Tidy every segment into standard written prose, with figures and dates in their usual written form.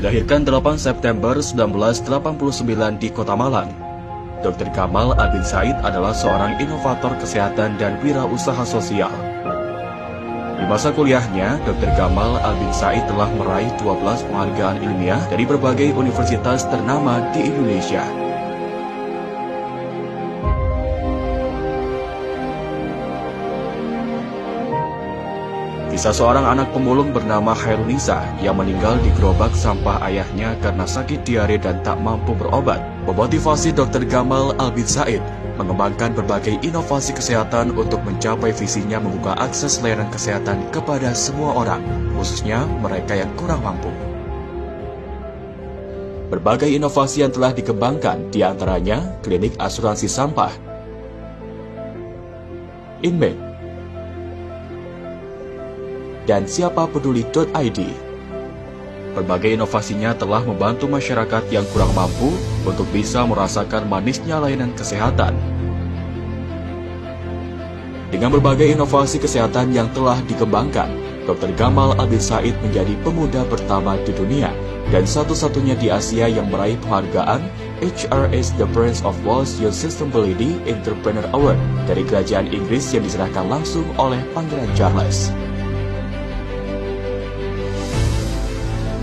Dilahirkan 8 September 1989 di Kota Malang, Dr. Gamal Albin Said adalah seorang inovator kesehatan dan wirausaha sosial. Di masa kuliahnya, Dr. Gamal Albin Said telah meraih 12 penghargaan ilmiah dari berbagai universitas ternama di Indonesia. Kisah seorang anak pemulung bernama Khairunisa yang meninggal di gerobak sampah ayahnya karena sakit diare dan tak mampu berobat memotivasi Dr. Gamal Albin Said mengembangkan berbagai inovasi kesehatan untuk mencapai visinya membuka akses layanan kesehatan kepada semua orang, khususnya mereka yang kurang mampu. Berbagai inovasi yang telah dikembangkan, diantaranya klinik asuransi sampah, Inmed, dan siapapeduli.id. Berbagai inovasinya telah membantu masyarakat yang kurang mampu untuk bisa merasakan manisnya layanan kesehatan. Dengan berbagai inovasi kesehatan yang telah dikembangkan, Dr. Gamal Albin Said menjadi pemuda pertama di dunia dan satu-satunya di Asia yang meraih penghargaan HRS The Prince of Wales Youth Sustainability Entrepreneur Award dari Kerajaan Inggris yang diserahkan langsung oleh Pangeran Charles.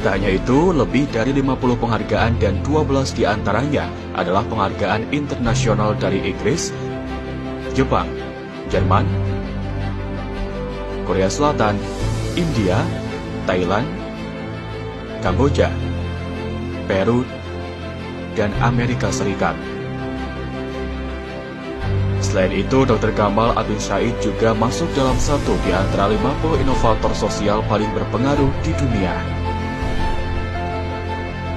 Tak hanya itu, lebih dari 50 penghargaan dan 12 diantaranya adalah penghargaan internasional dari Inggris, Jepang, Jerman, Korea Selatan, India, Thailand, Kamboja, Peru, dan Amerika Serikat. Selain itu, Dr. Gamal Albin Said juga masuk dalam satu di antara 50 inovator sosial paling berpengaruh di dunia.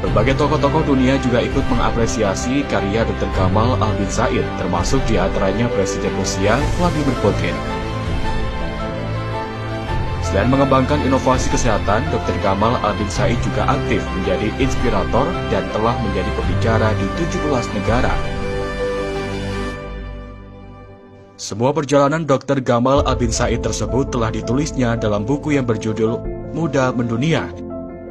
Berbagai tokoh-tokoh dunia juga ikut mengapresiasi karya Dr. Gamal Albin Said, termasuk di antaranya Presiden Rusia Vladimir Putin. Selain mengembangkan inovasi kesehatan, Dr. Gamal Albin Said juga aktif menjadi inspirator dan telah menjadi pembicara di 17 negara. Semua perjalanan Dr. Gamal Albin Said tersebut telah ditulisnya dalam buku yang berjudul Muda Mendunia,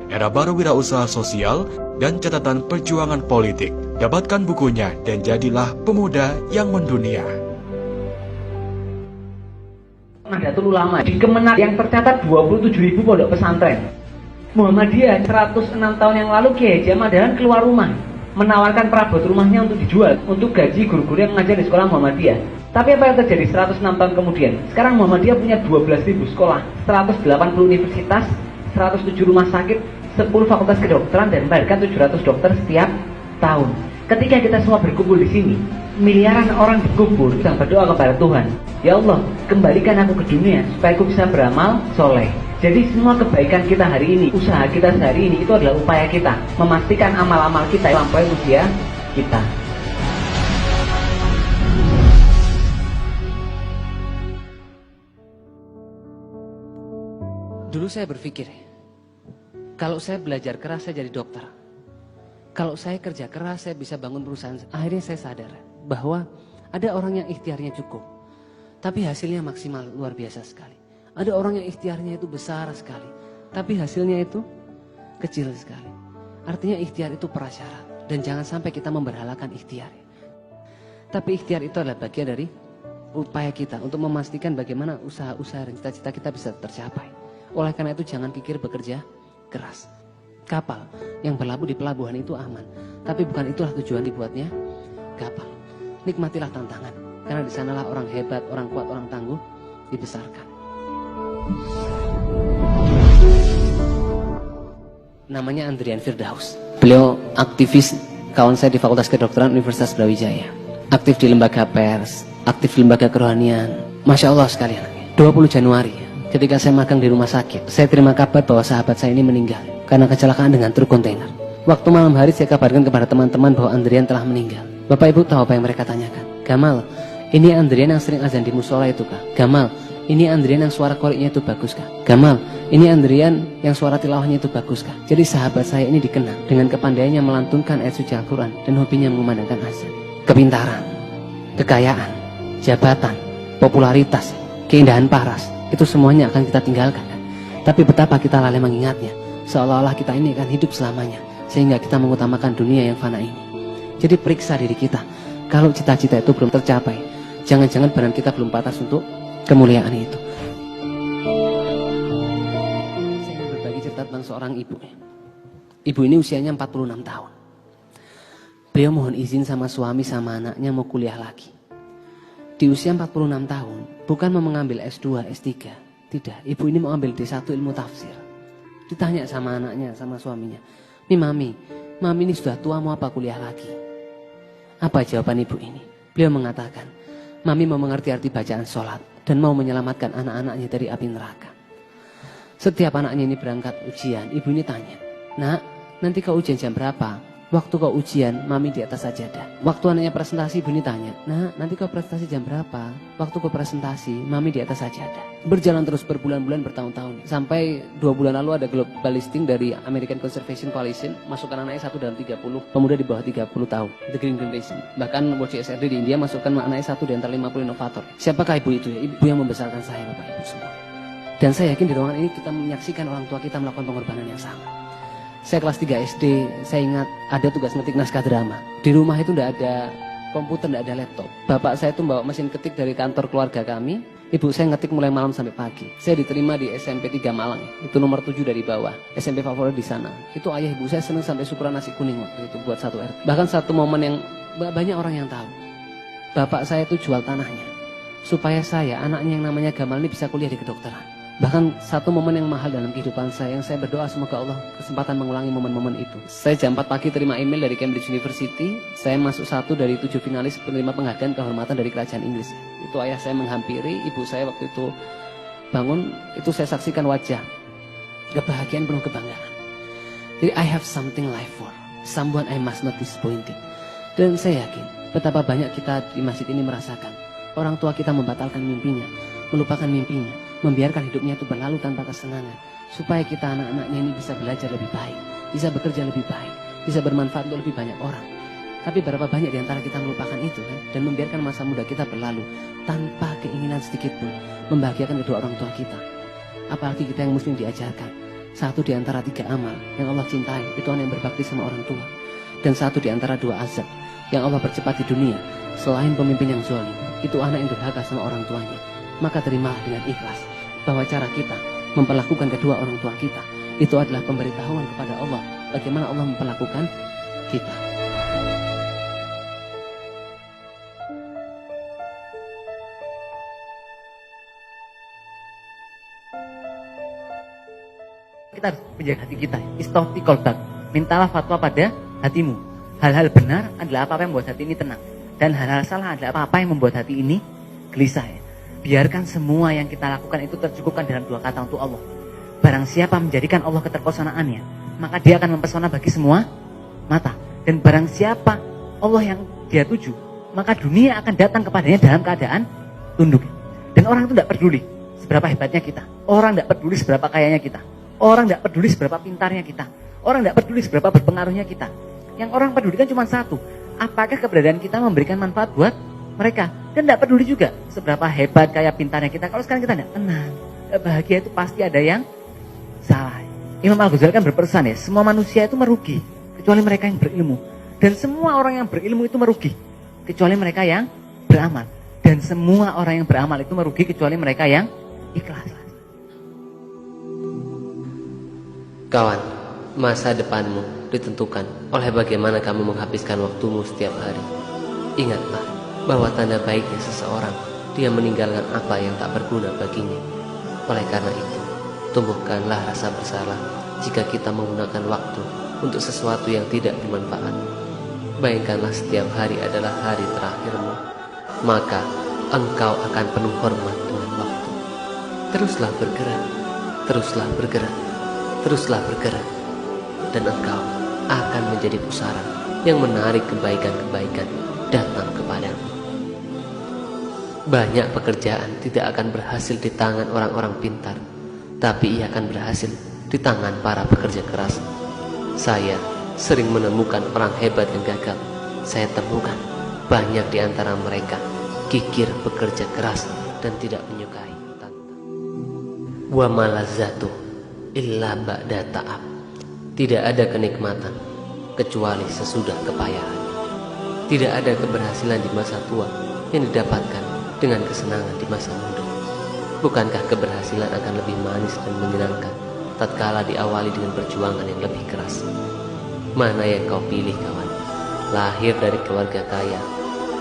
Era Baru Wirausaha Sosial dan Catatan Perjuangan Politik. Dapatkan bukunya dan jadilah pemuda yang mendunia. Nahdlatul Ulama di Kemenak yang tercatat 27.000 pondok pesantren. Muhammadiyah 106 tahun yang lalu Kiai Haji Ahmad Dahlan keluar rumah menawarkan perabot rumahnya untuk dijual untuk gaji guru-guru yang mengajar di sekolah Muhammadiyah. Tapi apa yang terjadi 106 tahun kemudian? Sekarang Muhammadiyah punya 12.000 sekolah, 180 universitas, 107 rumah sakit, 10 fakultas kedokteran dan melahirkan 700 dokter setiap tahun. Ketika kita semua berkumpul di sini, miliaran orang berkumpul dan berdoa kepada Tuhan, ya Allah, kembalikan aku ke dunia supaya aku bisa beramal soleh. Jadi semua kebaikan kita hari ini, usaha kita sehari ini, itu adalah upaya kita memastikan amal-amal kita melampaui usia kita. Dulu saya berpikir, kalau saya belajar keras saya jadi dokter. Kalau saya kerja keras saya bisa bangun perusahaan. Akhirnya saya sadar bahwa ada orang yang ikhtiarnya cukup, tapi hasilnya maksimal luar biasa sekali. Ada orang yang ikhtiarnya itu besar sekali, tapi hasilnya itu kecil sekali. Artinya ikhtiar itu prasyarat dan jangan sampai kita memberhalakan ikhtiar. Tapi ikhtiar itu adalah bagian dari upaya kita untuk memastikan bagaimana usaha-usaha dan cita-cita kita bisa tercapai. Oleh karena itu jangan pikir bekerja keras. Kapal yang berlabuh di pelabuhan itu aman, tapi bukan itulah tujuan dibuatnya kapal. Nikmatilah tantangan, karena di sanalah orang hebat, orang kuat, orang tangguh dibesarkan. Namanya Andrian Firdaus. Beliau aktivis, kawan saya di Fakultas Kedokteran Universitas Brawijaya. Aktif di lembaga pers, aktif di lembaga kerohanian. Masya Allah sekalian. 20 Januari, ketika saya magang di rumah sakit, saya terima kabar bahwa sahabat saya ini meninggal karena kecelakaan dengan truk kontainer. Waktu malam hari saya kabarkan kepada teman-teman bahwa Andrian telah meninggal. Bapak Ibu tahu apa yang mereka tanyakan? Gamal, ini Andrian yang sering azan di musola itu kah? Gamal, ini Andrian yang suara koriknya itu bagus kah? Gamal, ini Andrian yang suara tilawahnya itu bagus kah? Jadi sahabat saya ini dikenal dengan kepandaiannya melantunkan ayat suci Al-Quran dan hobinya mengumandangkan azan. Kepintaran, kekayaan, jabatan, popularitas, keindahan paras, itu semuanya akan kita tinggalkan. Tapi betapa kita lalai mengingatnya. seolah-olah kita ini akan hidup selamanya, sehingga kita mengutamakan dunia yang fana ini. Jadi periksa diri kita, kalau cita-cita itu belum tercapai, jangan-jangan badan kita belum pantas untuk kemuliaan itu. Saya ingin berbagi cerita tentang seorang ibu. Ibu ini usianya 46 tahun. Beliau mohon izin sama suami sama anaknya mau kuliah lagi. Di usia 46 tahun, bukan mau mengambil S2, S3. Tidak, ibu ini mau ambil D1 ilmu tafsir. Ditanya sama anaknya, sama suaminya, Mami ini sudah tua, mau apa kuliah lagi? Apa jawaban ibu ini? Beliau mengatakan, Mami mau mengerti arti bacaan sholat dan mau menyelamatkan anak-anaknya dari api neraka. Setiap anaknya ini berangkat ujian, ibu ini tanya, Nak, nanti kau ujian jam berapa? Waktu kau ujian, Mami di atas sajadah. Waktu anaknya presentasi, ibu ini tanya, Nak, nanti kau presentasi jam berapa? Waktu kau presentasi, Mami di atas sajadah. Berjalan terus berbulan-bulan, bertahun-tahun. Sampai 2 bulan lalu ada global listing dari American Conservation Coalition, masukkan anaknya 1 dalam 30 pemuda di bawah 30 tahun, The Green Generation. Bahkan World CSRD di India masukkan anaknya 1 di antara 50 inovator. Siapakah ibu itu? Ibu yang membesarkan saya, Bapak Ibu semua. Dan saya yakin di ruangan ini kita menyaksikan orang tua kita melakukan pengorbanan yang sama. Saya kelas 3 SD, saya ingat ada tugas ngetik naskah drama. Di rumah itu tidak ada komputer, tidak ada laptop. Bapak saya itu bawa mesin ketik dari kantor keluarga kami. Ibu saya ngetik mulai malam sampai pagi. Saya diterima di SMP 3 Malang, itu nomor 7 dari bawah. SMP favorit di sana. Itu ayah ibu saya senang sampai syukuran nasi kuning waktu itu buat 1 RT. Bahkan satu momen yang banyak orang yang tahu. Bapak saya itu jual tanahnya supaya saya, anaknya yang namanya Gamal ini bisa kuliah di kedokteran. Bahkan satu momen yang mahal dalam kehidupan saya, yang saya berdoa semoga Allah kesempatan mengulangi momen-momen itu. Saya jam 4 pagi terima email dari Cambridge University. Saya masuk 1 dari 7 finalis penerima penghargaan kehormatan dari kerajaan Inggris. Itu ayah saya menghampiri, ibu saya waktu itu bangun, itu saya saksikan wajah kebahagiaan penuh kebanggaan. Jadi I have something life for, someone I must not disappointing. Dan saya yakin betapa banyak kita di masjid ini merasakan orang tua kita membatalkan mimpinya, melupakan mimpinya, membiarkan hidupnya itu berlalu tanpa kesenangan, supaya kita anak-anaknya ini bisa belajar lebih baik, bisa bekerja lebih baik, bisa bermanfaat untuk lebih banyak orang. Tapi berapa banyak di antara kita melupakan itu kan, dan membiarkan masa muda kita berlalu tanpa keinginan sedikit pun membahagiakan kedua orang tua kita. Apalagi kita yang muslim diajarkan 1 di antara 3 amal yang Allah cintai itu anak yang berbakti sama orang tua, dan 1 di antara 2 azab yang Allah percepat di dunia selain pemimpin yang zalim, itu anak yang durhaka sama orang tuanya. Maka terimalah dengan ikhlas bahwa cara kita memperlakukan kedua orang tua kita itu adalah pemberitahuan kepada Allah bagaimana Allah memperlakukan kita. Kita harus menjaga hati kita. Istofti kolbak, mintalah fatwa pada hatimu. Hal-hal benar adalah apa-apa yang membuat hati ini tenang, dan hal-hal salah adalah apa-apa yang membuat hati ini gelisah. Biarkan semua yang kita lakukan itu tercukupkan dalam 2 kata untuk Allah. Barang siapa menjadikan Allah keterpesonaannya, maka dia akan mempesona bagi semua mata. Dan barang siapa Allah yang dia tuju, maka dunia akan datang kepadanya dalam keadaan tunduk. Dan orang itu tidak peduli seberapa hebatnya kita. Orang tidak peduli seberapa kayanya kita. Orang tidak peduli seberapa pintarnya kita. Orang tidak peduli seberapa berpengaruhnya kita. Yang orang pedulikan cuma 1. Apakah keberadaan kita memberikan manfaat buat mereka? Dan tidak peduli juga seberapa hebat kayak pintarnya kita. Kalau sekarang kita tidak tenang, bahagia itu pasti ada yang salah. Imam Al-Ghazali kan berpesan ya, semua manusia itu merugi kecuali mereka yang berilmu. Dan semua orang yang berilmu itu merugi kecuali mereka yang beramal. Dan semua orang yang beramal itu merugi kecuali mereka yang ikhlas. Kawan, masa depanmu ditentukan oleh bagaimana kamu menghabiskan waktumu setiap hari. Ingatlah bahwa tanda baiknya seseorang, dia meninggalkan apa yang tak berguna baginya. Oleh karena itu, tumbuhkanlah rasa bersalah jika kita menggunakan waktu untuk sesuatu yang tidak bermanfaat. Bayangkanlah setiap hari adalah hari terakhirmu, maka engkau akan penuh hormat dengan waktu. Teruslah bergerak, teruslah bergerak, teruslah bergerak, dan engkau akan menjadi pusara yang menarik kebaikan-kebaikan datang kepadamu. Banyak pekerjaan tidak akan berhasil di tangan orang-orang pintar, tapi ia akan berhasil di tangan para pekerja keras. Saya sering menemukan orang hebat yang gagal. Saya temukan banyak di antara mereka kikir bekerja keras dan tidak menyukai tantang. Wa malazatu illa ba'da ta'ab. Tidak ada kenikmatan kecuali sesudah kepayahan. Tidak ada keberhasilan di masa tua yang didapatkan dengan kesenangan di masa muda. Bukankah keberhasilan akan lebih manis dan menyenangkan tatkala diawali dengan perjuangan yang lebih keras? Mana yang kau pilih, kawan? Lahir dari keluarga kaya,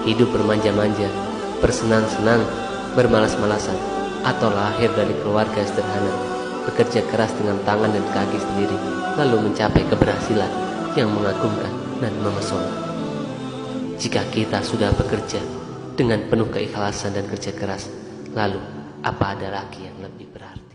hidup bermanja-manja, bersenang-senang, bermalas-malasan, atau lahir dari keluarga sederhana, bekerja keras dengan tangan dan kaki sendiri, lalu mencapai keberhasilan yang mengagumkan dan memesona. Jika kita sudah bekerja dengan penuh keikhlasan dan kerja keras, lalu apa ada lagi yang lebih berarti?